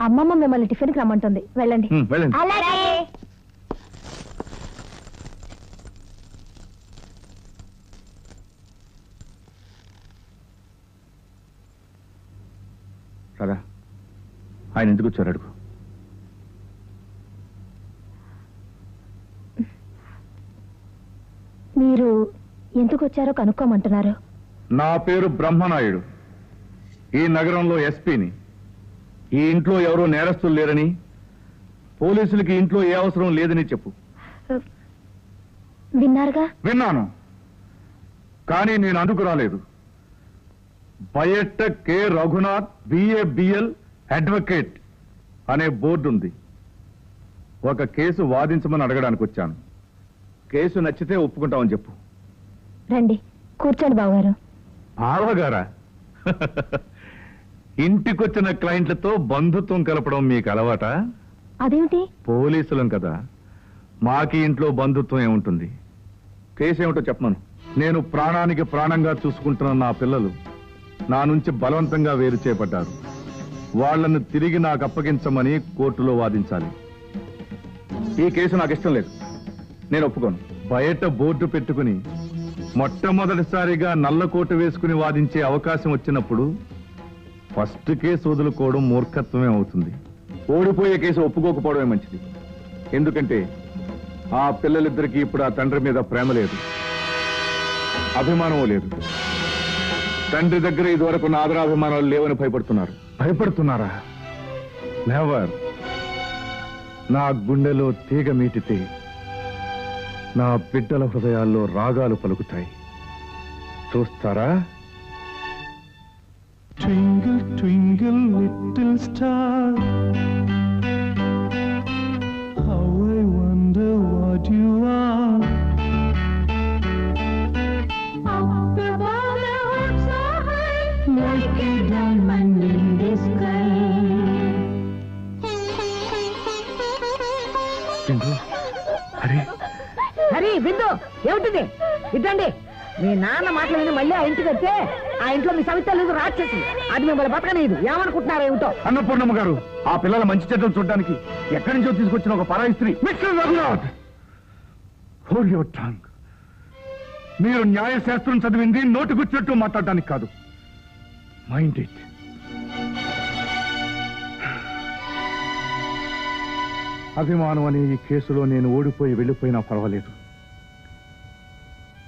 అమ్మమ్మ మిమ్మల్ని టిఫిన్కి రమ్మంటుంది, వెళ్ళండి. అలాగే. రాదా, ఆయన ఎందుకు వచ్చారు అడుగు. మీరు ఎందుకు వచ్చారో కనుక్కోమంటున్నారు. నా పేరు బ్రహ్మనాయుడు. ఈ నగరంలో ఎస్పీని. ఈ ఇంట్లో ఎవరో నేరస్తులు లేరని, పోలీసులకి ఇంట్లో ఏ అవసరం లేదని చెప్పు. విన్నారుగా? విన్నాను, కానీ నేను అందుకు రాలేదు. బయట కె రఘునాథ్ బిఏబిఎల్ అడ్వకేట్ అనే బోర్డు ఉంది. ఒక కేసు వాదించమని అడగడానికి వచ్చాను. కేసు నచ్చితే ఒప్పుకుంటామని చెప్పు. రండి, కూర్చోండి బావగారు. బావగారా? ఇంటికొచ్చిన క్లయింట్లతో బంధుత్వం కలపడం మీకు అలవాటా? అదేమిటి? పోలీసులం కదా, మాకి ఇంట్లో బంధుత్వం ఏముంటుంది. కేసు ఏమిటో చెప్పమను. నేను ప్రాణానికి ప్రాణంగా చూసుకుంటున్న నా పిల్లలు నా నుంచి బలవంతంగా వేరు చేయబడ్డారు. వాళ్లను తిరిగి నాకు అప్పగించమని కోర్టులో వాదించాలి. ఈ కేసు నాకు ఇష్టం లేదు, నేను ఒప్పుకోను. బయట బోర్డు పెట్టుకుని మొట్టమొదటిసారిగా నల్ల కోటు వేసుకుని వాదించే అవకాశం వచ్చినప్పుడు ఫస్ట్ కేసు వదులుకోవడం మూర్ఖత్వమే అవుతుంది. ఓడిపోయే కేసు ఒప్పుకోకపోవడమే మంచిది. ఎందుకంటే ఆ పిల్లలిద్దరికీ ఇప్పుడు ఆ తండ్రి మీద ప్రేమ లేదు, అభిమానం లేదు. తండ్రి దగ్గర ఇదివరకు నా ఆదరాభిమానాలు లేవని భయపడుతున్నారు. భయపడుతున్నారా? నెవర్. నా గుండెలో తీగ మీటితే నా బిడ్డల హృదయాల్లో రాగాలు పలుకుతాయి. చూస్తారా? Twinkle, twinkle, little star, how I wonder what you are. Up above the hopes so high, like a diamond in the sky. Hari, బిందు, ఏమిటిది? ఇద్దండి. మీ నాన్న మాటలు విని మళ్ళీ ఆ ఇంటికి వస్తే ఆ ఇంట్లో మీ సవిత లేదు, రాక్షసి. అది మిమ్మల్ని బతకనేది. ఏమనుకుంటున్నారా ఏమిటో? అన్నపూర్ణమ్మ గారు, ఆ పిల్లల మంచి చెడ్డలు చూడడానికి ఎక్కడి నుంచో తీసుకొచ్చిన ఒక పరాయి స్త్రీ. Mister Raghunath, hold your tongue. మీరు న్యాయశాస్త్రం చదివింది నోటికొచ్చినట్టు మాట్లాడడానికి కాదు. Mind it. అభిమానం అనే ఈ కేసులో నేను ఓడిపోయి వెళ్ళిపోయినా పర్వాలేదు.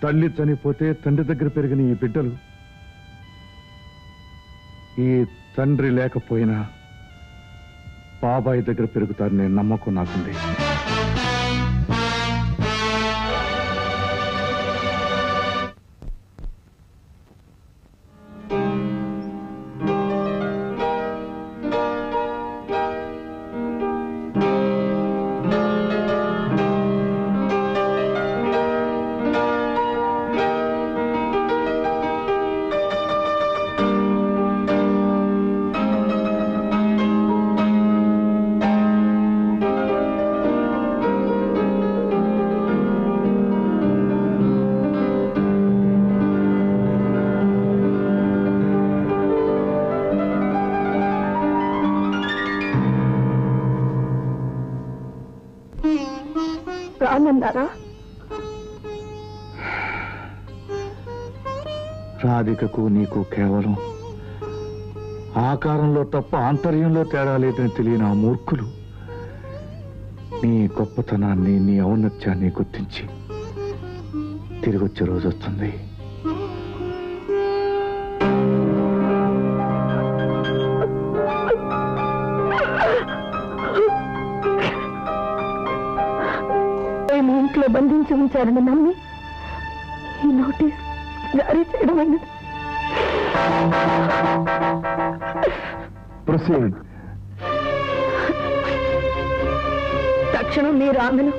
తల్లి చనిపోతే తండ్రి దగ్గర పెరిగిన ఈ బిడ్డలు ఈ తండ్రి లేకపోయినా బాబాయ్ దగ్గర పెరుగుతారు నేను నమ్మకం నాకుంది. రానన్నారా? రాధికకు నీకు కేవలం ఆకారంలో తప్ప ఆంతర్యంలో తేడా లేదని తెలియని ఆ మూర్ఖులు నీ గొప్పతనాన్ని, నీ ఔన్నత్యాన్ని గుర్తించి తిరిగి వచ్చే రోజు వస్తుంది. ఇంట్లో బంధించి ఉంచారని నమ్మి ఈ నోటీస్ జారీ చేయడమైనది. తక్షణం మీరు ఆమెను